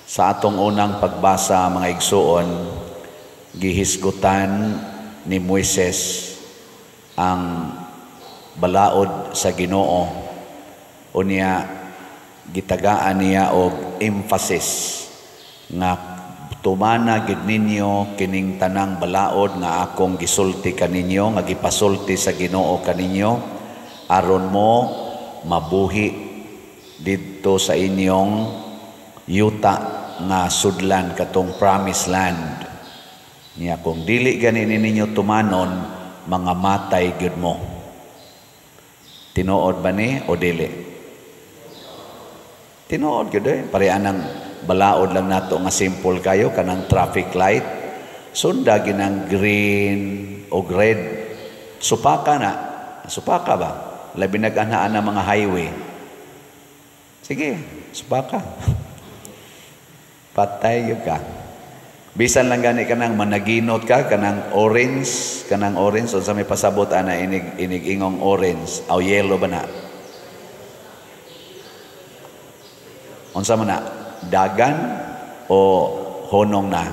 Sa atong unang pagbasa, mga igsuon, gihisgutan ni Moises ang balaod sa Ginoo. Unya gitagaan niya og emphasis nga tumana gid ninyo kining tanang balaod nga akong gisulti kaninyo, nga gipasulti sa Ginoo kaninyo, aron mo mabuhi didto sa inyong yuta nga sudlan katong promised land. Niya kung dili gani ninyo tumanon, mga matay gyud mo. Tinuod ba ni o dili? Tinuod gyud eh. Pareha ng balaod lang nato nga simple kayo kanang traffic light. Sunda ginang green o red. Supaka na. Supaka ba? Labi nag-anhaan ng mga highway. Sige, supaka. Patay yun ka. Bisan lang gani kanang managinot ka, kanang orange, o sa may pasabot ana inig ingong orange, o yellow ba na? Unsa man na? Dagan o honong na?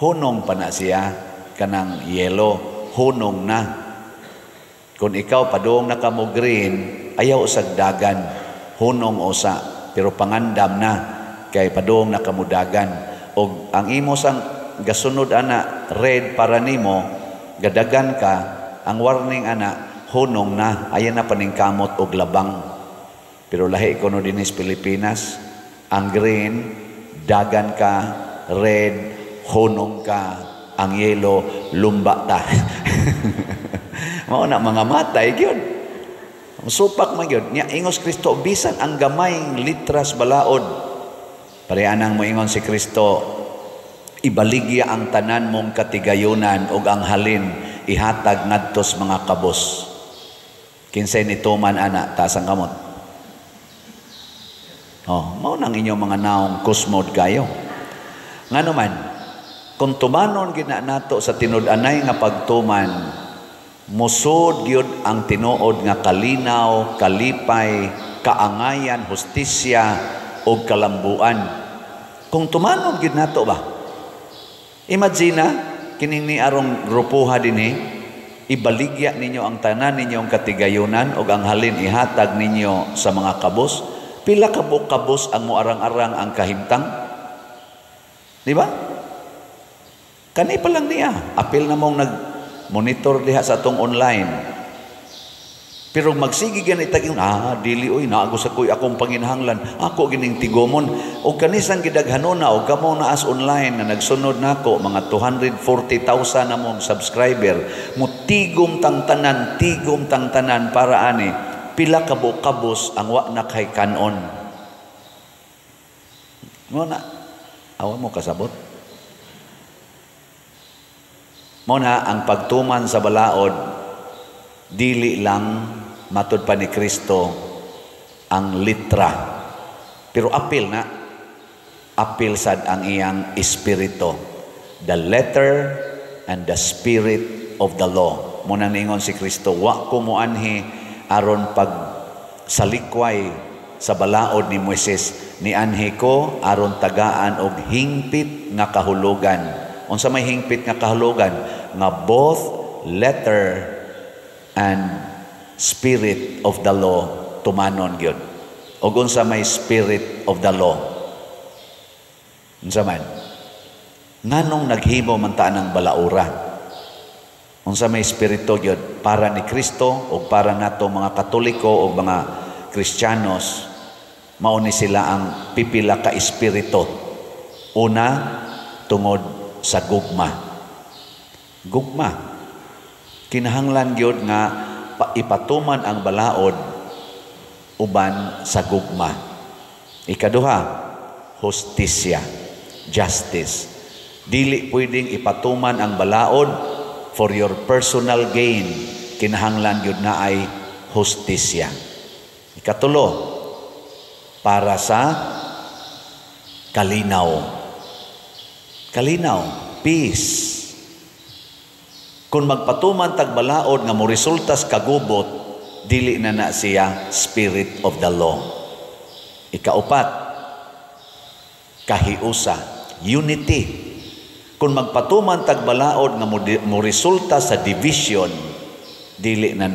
Honong pa na siya, kanang yellow, honong na. Kung ikaw padung na ka mo green, ayaw usag dagan, honong usa. Pero pangandam na kay padung na kamudagan. O ang imo sang gasunod ana red para nimo, gadagan ka, ang warning ana hunong na, ayan na paningkamot og labang. Pero lahi ko no dinis Pilipinas, ang green dagan ka, red hunong ka, ang yellow lumba ta. Mao na mga matay gyud. Supak man yun. Nya ingos Kristo, bisan ang gamayng litras balaod. Pareanang mo ingon si Kristo, ibaligya ang tanan mong katigayunan ug ang halin ihatag ngadtos mga kabos. Kinsay ni tuman ana, taas ang kamot. Mao nang inyong mga naong kusmod kayo. Ngano man, kung tumanon gina nato sa tinud-anay nga pagtuman, musod gyud ang tinuod nga kalinaw, kalipay, kaangayan, hustisya ug kalambuan. Kung tumanon gyud nato ba? Imagine kining ni arong grupuha dinhi, ibaligya ninyo ang tanan ninyong katigayunan ug ang halin ihatag ninyo sa mga kabos. Pila ka kabos ang moarang-arang ang kahimtang? Di ba? Kani pa lang niya, apil na mong monitor diha sa atong online. Pero magsigi ganit tag dili oy naago sa kuy akong panginahanglan, ako gining tigomon og kanisang gidaghanon na og kamo na as online na nagsunod nako mga 240,000 na mong subscriber, mutigom tang tanan para ani pila ka kabos ang wa na kay kanon. Mo na awa mo kasabot. Muna ang pagtuman sa balaod, dili lang matud pa ni Kristo ang litra. Pero apil sad ang iyang espiritu. The letter and the spirit of the law. Muna ningon si Kristo, wa ko moanhi aron pag salikway sa balaod ni Moises, ni anhi ko aron tagaan og hingpit nga kahulugan. Unsa may hingpit nga kahulugan? Nga both letter and spirit of the law tumanon gyud. O unsa may spirit of the law? Unsa man? Nganong naghimo man ta ng balaura? Unsa may espiritu gyud para ni Kristo o para nato mga Katoliko o mga Kristiyanos, mao ni sila ang pipila ka espiritu. Una, tungod sa gugma. Gugma. Kinahanglan gyud nga ipatuman ang balaod uban sa gugma. Ikaduha, hustisya, justice. Dili pwedeng ipatuman ang balaod for your personal gain. Kinahanglan gyud na ay hustisya. Ikatulo, para sa kalinaw. Kalinaw, peace. Kung magpatuman tag balaod nga mo resultas kagubot, dili na siya spirit of the law. Ikaupat, kahiusa, unity. Kung magpatuman tagbalaod nga mo resulta sa division, dili na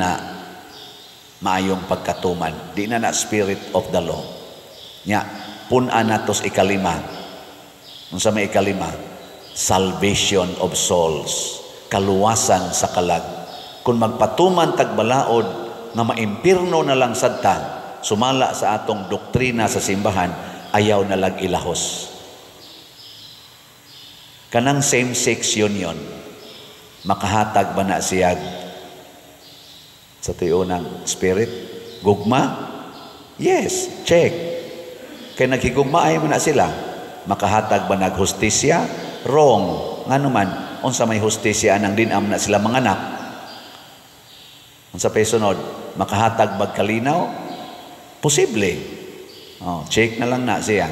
maayong pagkatuman, di na spirit of the law. Nya, pun-an natos ikalima. Unsa may ikalima? Salvation of souls, kaluwasan sa kalag. Kung magpatuman tagbalaod nga maimpirno na lang sadta, sumala sa atong doktrina sa simbahan, ayaw na lag ilahos. Kanang same-sex union, makahatag ba na siyag sa tuyo ng spirit? Gugma? Yes, check. Kaya naghigugma ay mo na sila. Makahatag ba naghustisya? Wrong. Nga naman, unsa may hustisya nang dinam na sila manganak? Unsa pa'y sunod? Makahatag ba kalinaw? Posible. Check na lang na siya.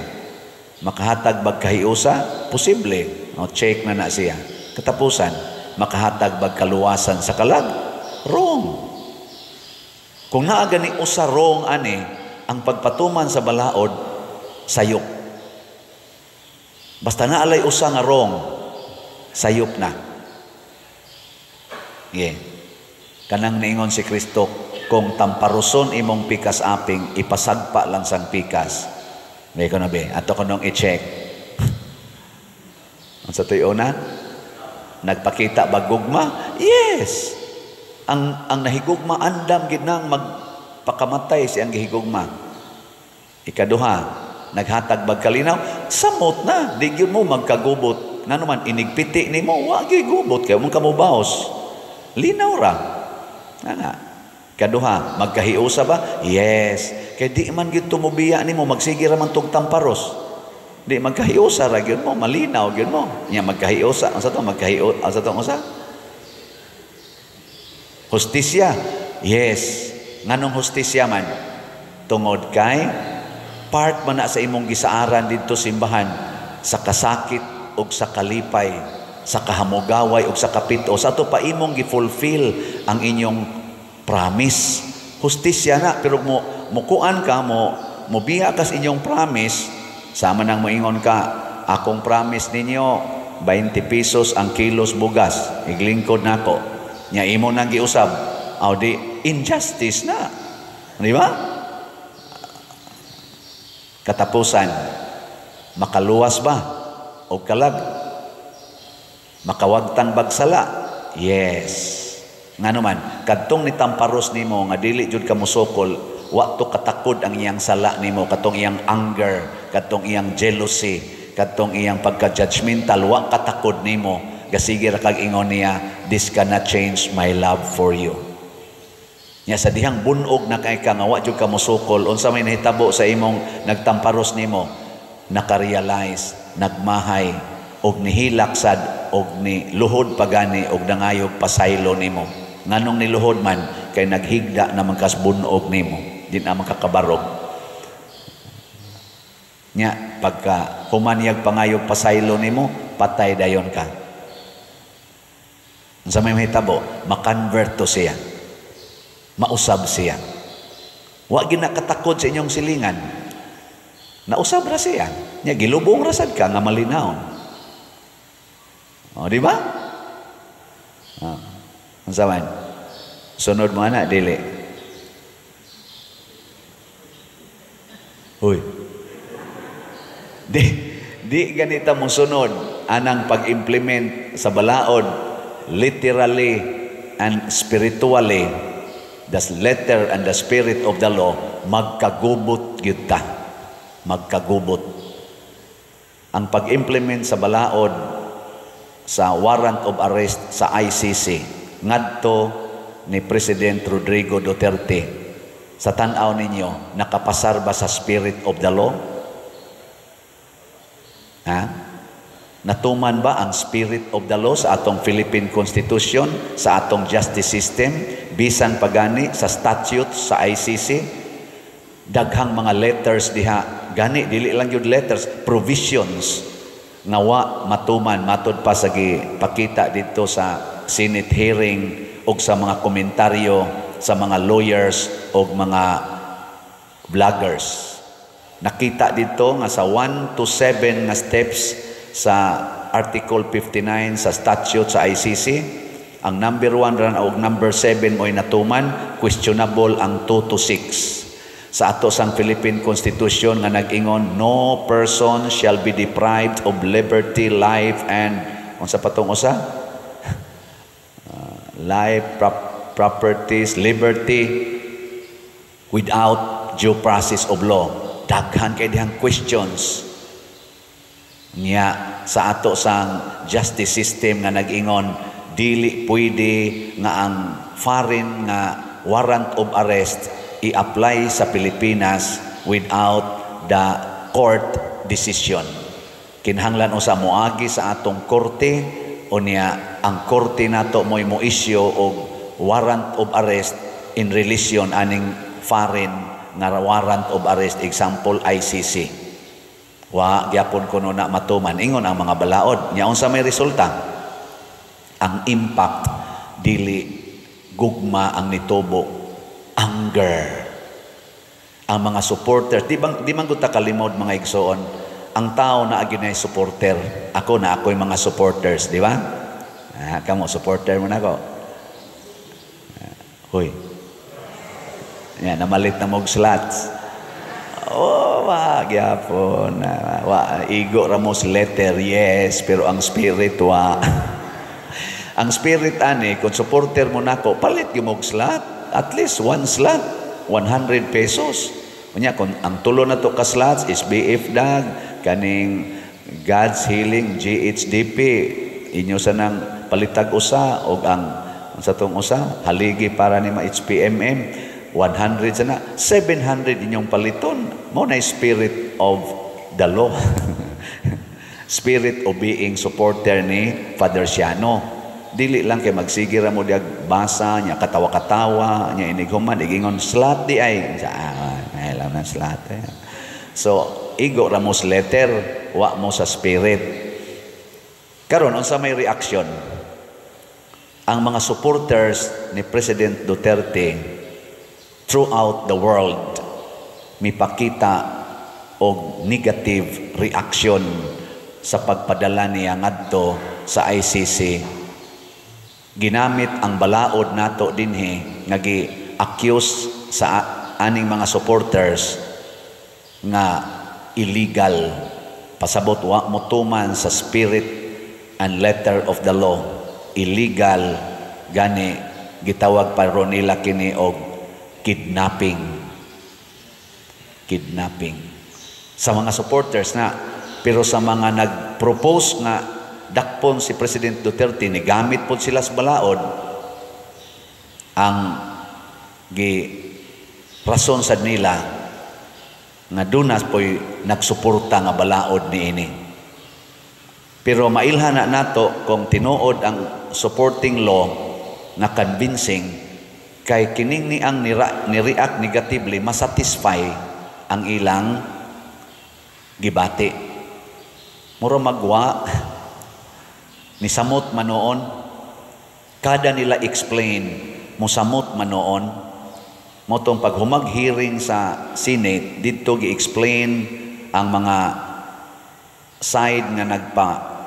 Makahatag ba kahiusa? Posible. Check na siya. Katapusan, makahatag ba kaluwasan sa kalag? Wrong. Kung naaga ni usa wrong ani, ang pagpatuman sa balaod, sayop. Basta naalay usa nga wrong, sayop na. Yeah. Kanang niingon si Kristo, kung tamparuson imong pikas aping, ipasagpa lang sang pikas. May ko na be, ato ko nung i-check. Ang sa tuyo na, nagpakita ba gugma? Yes. Ang nahigugma, andam gid nang magpakamatay siyang gihigugma. Ikaduha, naghatag bag kalinaw, samot na, di gyud mo magkagubot. Nga naman, inigpiti ni mo, wag gyud gubot, kayo mong kamubaos. Linaw ra. Nga. Kaduha, magkahiusa ba? Yes. Kaya di man gyud tumubiya ni mo, magsige ra man tong tamparos. Di magkahiusa ra gyud mo, malinaw gyud mo. Nya magkahiusa, ang sa to magkahiusa, ang sa to usa? Hustisya. Yes. Nganong hustisya man? Tungod kay part man na sa imong gisaaran didto simbahan sa kasakit ug sa kalipay, sa kahamugaway ug sa kapito. Sa to pa imong gifulfill ang inyong promise. Hustisya na, pero mukuan ka mo biya kas inyong promise, sama nang moingon ka, akong promise ninyo 20 pesos ang kilos bugas, iglingkod nako. Nya imo nang giusab, aw di injustice na. Di ba? Katapusan, makaluwas ba o kalag? Makawagtang bagsala? Yes. Nga naman, kadtong ni tamparos nimo nga dili jud ka musukol, wa to katakod ang iyang sala nimo, katong iyang anger, katong iyang jealousy, katong iyang pagka-judgmental, wa katakod nimo. Gasige ra kag ingon niya, this cannot change my love for you. Nya sa dihang bunog na kay ka nga wa jud ka musukol, unsa may nahitabo sa imong nagtamparos nimo, naka-realize, nagmahay og nihilak sad og ni luhod pagani og nangayog pasaylo nimo. Nganong niluhod man kay naghigda na magkas bunog nimo, di na makakabarog. Nya pagka humanyag pangayog pasaylo nimo, patay dayon ka. Sa may mahitabo, makonvert to siya. Mausab siya. Wa ginakatakod sa inyong silingan. Nausab ra siya. Nya gilubong rasad ka nga malinaw. O, di ba? Ang saman. Sunod mo na, dili. Uy. Di ganita mong sunod anang pag-implement sa balaod, literally and spiritually, the letter and the spirit of the law, magkagubot gyud ta. Magkagubot. Ang pag-implement sa balaod sa warrant of arrest sa ICC ngadto ni President Rodrigo Duterte, sa tan-aw ninyo, nakapasar ba sa spirit of the law? Ha? Natuman ba ang spirit of the law sa atong Philippine Constitution, sa atong justice system, bisan pagani sa statutes sa ICC? Daghang mga letters diha, gani dili lang yun letters, provisions nga wa matuman matud pa sa gipakita dito sa Senate hearing o sa mga komentaryo sa mga lawyers o mga vloggers. Nakita dito nga sa 1 to 7 nga steps sa Article 59 sa statute sa ICC. Ang number 1 ran o number 7 mo'y natuman, questionable ang 2 to 6. Sa ato sang Philippine Constitution nga nag-ingon, no person shall be deprived of liberty, life, and unsa patong usa? Life, properties, liberty, without due process of law. Daghan kay dihang questions niya sa ato sang justice system nga nag-ingon dili pwede nga ang foreign nga warrant of arrest i-apply sa Pilipinas without the court decision. Kinahanglan usa moagi sa atong korte o niya ang korte nato mo'y mo-issue og warrant of arrest in relation aning foreign nga warrant of arrest, example ICC. Wa gyapon kuno na matuman ingon ang mga balaod nya unsa may resulta. Ang impact dili gugma ang nitubo, anger. Ang mga supporters, di man gud ta kalimod mga igsoon, ang tao na aginay supporter. Ako na ako'y mga supporters, di ba? Kamo supporter mo na ko. Hoy. Yan, namalit na mong slots. Oh, wag yapon. Igo ramos letter, yes, pero ang spirit, wa. Ang spirit, ani, kung supporter mo na ko, palit yung mong slot. At least one slot, 100 pesos. Kanya, kung ang tulo na to ka slots is BF Dag, kaning God's Healing, GHDP, inyo sa nang palitag usa, o ang sa tong usa, haligi para ni ma-HPMM, 100 sana, 700 inyong paliton. Mo na spirit of the law. Spirit of being supporter ni Father Siano. Dili lang kay magsigir mo diag basa niya, katawa-katawa niya, inighuman igingon slot di ay alam na slot so igo ramos letter, wa mo sa spirit. Karon unsa may reaction ang mga supporters ni President Duterte throughout the world, mipakita og negative reaction sa pagpadala niya ngadto sa ICC. Ginamit ang balaod nato dinhi nga gi-accuse sa aning mga supporters nga illegal, pasabot wa motuman sa spirit and letter of the law, illegal, gani gitawag pa ron nila kini og kidnapping sa mga supporters na. Pero sa mga nag-propose nga dakpon si President Duterte, ni gamit po sila sa balaod, ang rason sad nila nga dunas po'y nagsuporta nga balaod ni ini. Pero mailhan na nato kung tinuod ang supporting law na convincing, kay kining ni ang ni-react negatively, masatisfy ang ilang gibati. Mura magwa, ni samot manoon, kada nila explain, musamot manoon, motong paghumag hearing sa Senate, dito gi-explain ang mga side nga nagpa-arrest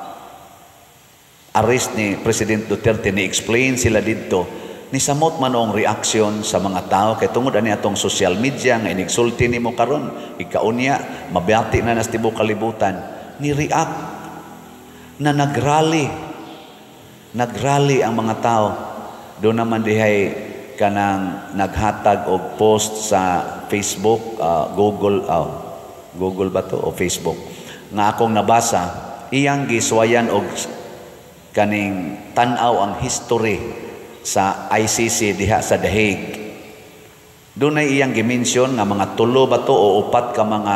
ni President Duterte, ni-explain sila dito. Nisamot man ang reaksyon sa mga tao kay tungod ani atong social media nga inigsulti nimo karon, ikaunya mabati na nas tibuok kalibutan, ni react na nagrally ang mga tao. Do naman dihay kanang naghatag og post sa Facebook, Google ba to o Facebook nga akong nabasa, iyang giswayan og kaning tan-aw ang history sa ICC diha sa The Hague. Doon ay iyang gimension nga mga 3 ba to o 4 ka mga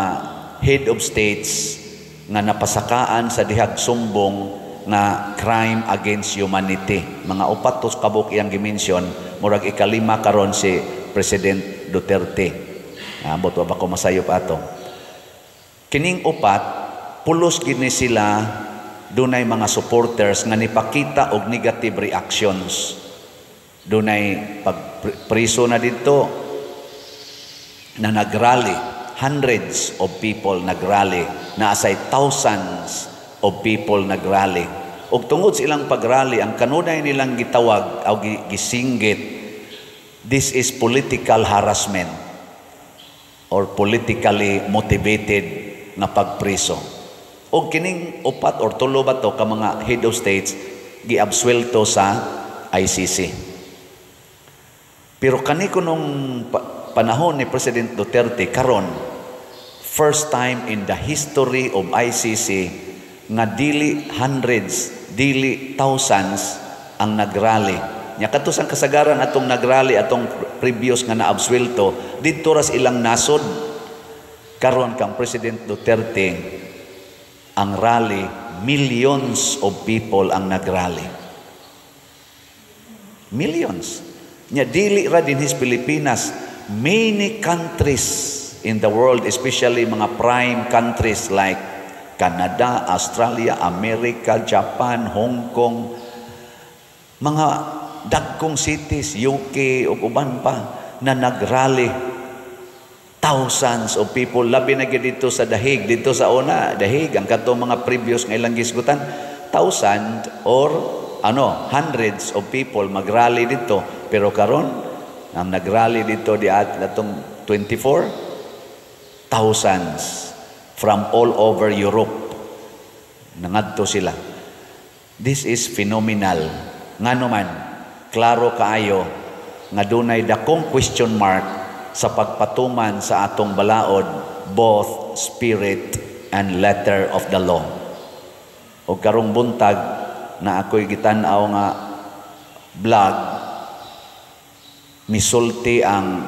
head of states nga napasakaan sa dihag sumbong na crime against humanity. Mga 4 to kabuk iyang gimension, murag ika-5 karon si President Duterte. Ambot ba ko masayop ato. Kining 4, pulos gid ni sila, dunay mga supporters nga nipakita og negative reactions. Dunay pagpriso na dito na nagrally hundreds of people nagrally, naasay thousands of people nagrally. Ug tungod sa ilang pagrally, ang kanunay nilang gitawag o gisinggit, this is political harassment or politically motivated na pagpriso. O kining upat or tulo ba to ka mga head of states giabsuelto sa ICC. Pero kaniko nung panahon ni President Duterte karon, first time in the history of ICC nga dili hundreds, dili thousands ang nagrally. Nya katus ang kasagaran atong nagrally atong previous nga naabsuelto didto ras ilang nasod. Karon kang President Duterte ang rally, millions of people ang nagrally. Millions. Nya dili ra din his Pilipinas, many countries in the world, especially mga prime countries like Canada, Australia, America, Japan, Hong Kong, mga dagkong cities, UK o uban pa na nagrally. Thousands of people, labi na dito sa Dahig, dito sa una, Dahig, ang kato mga previous nga ilang gisgutan, thousand or hundreds of people magrally dito. Pero karon ang nagrally dito di atong 24 thousands from all over Europe. Nangadto sila. This is phenomenal. Ngano man, klaro kaayo nga dunay dakong question mark sa pagpatuman sa atong balaod, both spirit and letter of the law. O karong buntag na ako'y gitan-aw nga vlog, misulti ang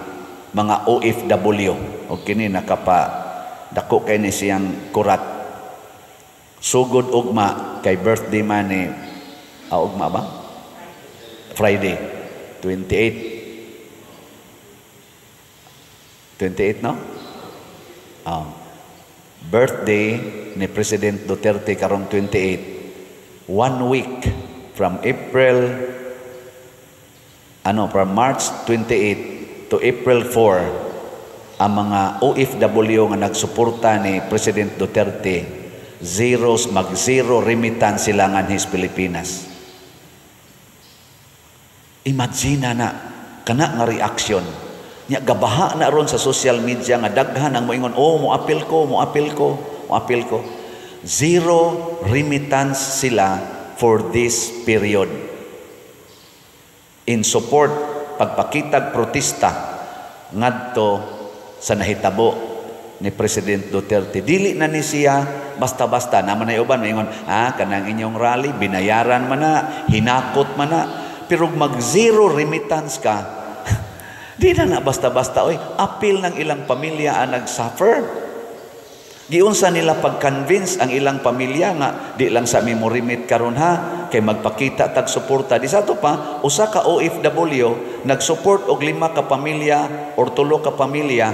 mga OFW. O kini nakapa dako kay ni siyang kurat. Sugod ugma kay birthday man ni ugma ba? Friday 28 no? Birthday ni President Duterte karong 28. 1 week from March 28 to April 4, ang mga OFW nga nagsuporta ni President Duterte, mag-zero remittance sila nga his Pilipinas. Imagine na kana nga reaction. Nya gabaha na ron sa social media nga daghan ang moingon, mo appeal ko. Zero remittance sila for this period. In support, pagpakitag protesta ngadto sa nahitabo ni President Duterte. Dili na ni siya basta-basta naman ay uban moingon, kanang inyong rally binayaran man na, hinakot man na. Pero mag-zero remittance ka, di na basta-basta, appeal ng ilang pamilya ang nag-suffer. Giunsa nila pag-convince ang ilang pamilya nga, di lang sa mo remit karon kay magpakita tag suporta. Di sa to pa, usa ka OFW, nag-support og 5 ka pamilya or 3 ka pamilya,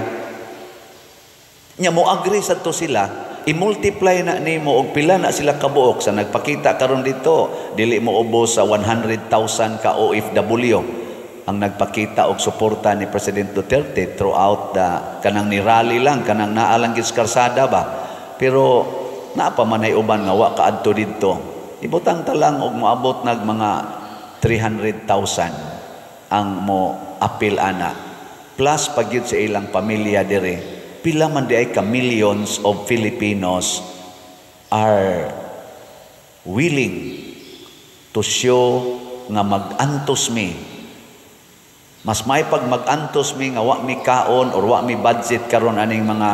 nya mo agree sa to sila, i-multiply na nimo og pila na sila kabuok sa nagpakita karon dito, dili mo ubos sa 100,000 ka OFW ang nagpakita og suporta ni President Duterte throughout kanang ni rally lang, kanang naalang giskarsada ba. Pero napamanay uban nga wa kaadto didto. Ibutang ta lang og moabot nag mga 300,000 ang mo apil ana. Plus pagyud sa ilang pamilya dire, pila man di ay ka millions of Filipinos are willing to show nga mag-antos mi. Mas may pag mag-antos mi nga wa mi kaon or wa mi budget karon aning mga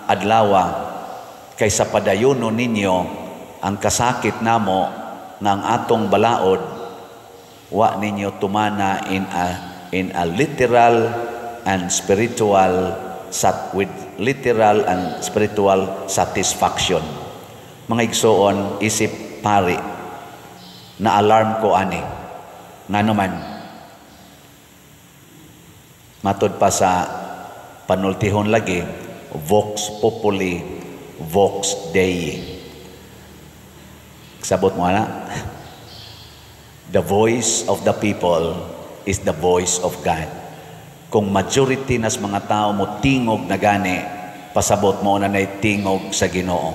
adlawa kaysa padayono ninyo ang kasakit namo nga ang atong balaod wa ninyo tumana in a literal and spiritual with literal and spiritual satisfaction. Mga igsoon, isip pari, na alarm ko ani ngano man matod pa sa panultihon lagi, Vox Populi, Vox Dei. Sabot mo na? The voice of the people is the voice of God. Kung majority nas mga tao mo tingog na gani, pasabot mo na nay tingog sa Ginoo.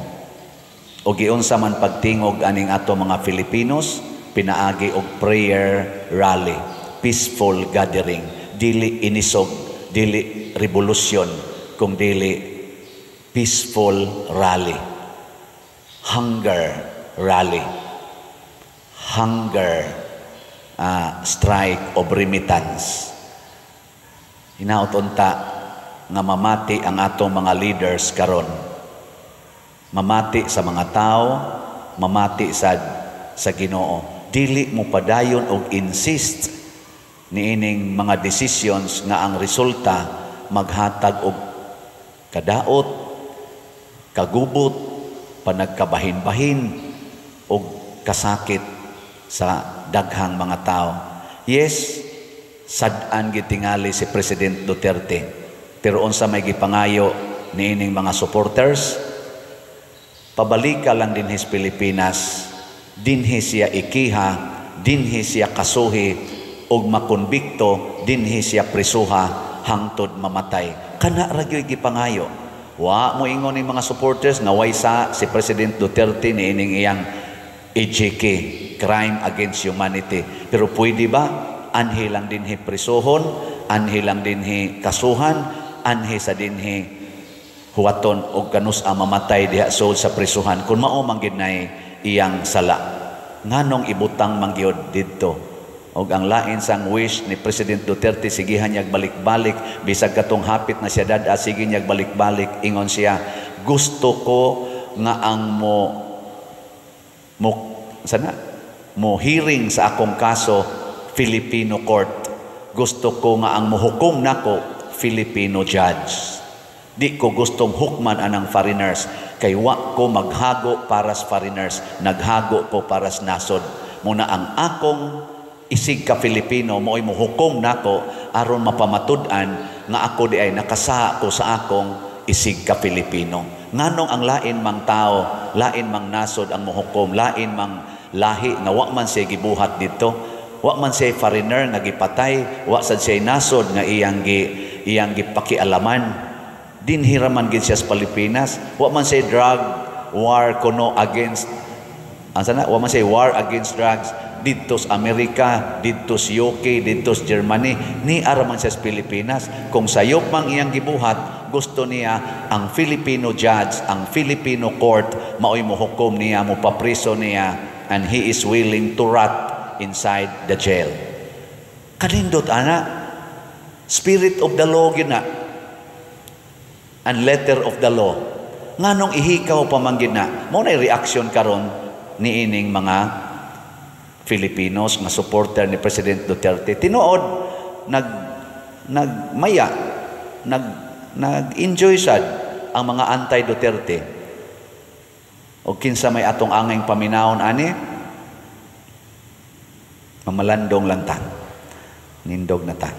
O giunsa man pagtingog aning ato mga Filipinos, pinaagi og prayer rally, peaceful gathering, dili inisog, dili revolusyon, kung dili peaceful rally, hunger rally, hunger strike of remittance. Hinaot-unta nga mamati ang atong mga leaders karon. Mamati sa mga tao, mamati sa Ginoo. Dili mo padayon og insist niining mga decisions nga ang resulta maghatag og kadaot, kagubot, panagkabahin-bahin og kasakit sa daghang mga tao. Yes, sad-an gitingali si President Duterte, pero unsa may gipangayo niining mga supporters, pabalika lang din his Pilipinas, dinhi siya ikiha, dinhi siya kasuhi, og makonbikto, dinhi siya prisuha, hangtod mamatay. Kana ra gyud gipangayo. Wa mo ingon ni mga supporters nga way sa si President Duterte niining iyang EJK, crime against humanity. Pero pwede ba anhi lang dinhi prisuhon, anhi lang dinhi kasuhan, anhi sa dinhi huwaton og kanus a mamatay diha so sa prisuhan kun mao man gid nay iyang sala. Nganong ibutang man gyud didto? Og ang lain sang wish ni President Duterte, sige hanyag balik-balik, bisag katong hapit na siya dada, sige hanyag balik-balik, ingon siya, gusto ko nga ang mo hearing sa akong kaso Filipino court. Gusto ko nga ang mohukom nako Filipino judge. Di ko gustong hukman anang foreigners, kay wa ko maghago para sa foreigners, naghago ko para sa nasod. Muna ang akong isig ka Filipino mo'y muhukom nako aron mapamatud-an nga ako di ay nakasaha ko sa akong isig ka Filipino. Nganong ang lain mang tao, lain mang nasod ang muhukom, lain mang lahi nga wa man siya gibuhat dito, wa man siya foreigner nga gipatay, wa sad siya nasod nga iyang gipakialaman. Dinhiraman gid siya sa Pilipinas. Wa man say drug war kuno against wa man say war against drugs dito sa Amerika, dito sa UK, dito sa Germany, ni araman siya sa Pilipinas. Kung sayop mang iyang gibuhat, gusto niya ang Filipino judge, ang Filipino court maoy mohukom niya, mo papriso niya, and he is willing to rot inside the jail. Kanindot ana, spirit of the law gina and letter of the law. Nganong ihikaw pamanggid na? Mo na reaction karon ni ining mga Filipinos nga supporter ni President Duterte. Tinuod nag-enjoy sad ang mga anti-Duterte. O kinsa may atong angay paminawon ani, mamalandong lang ta. Nindog na ta.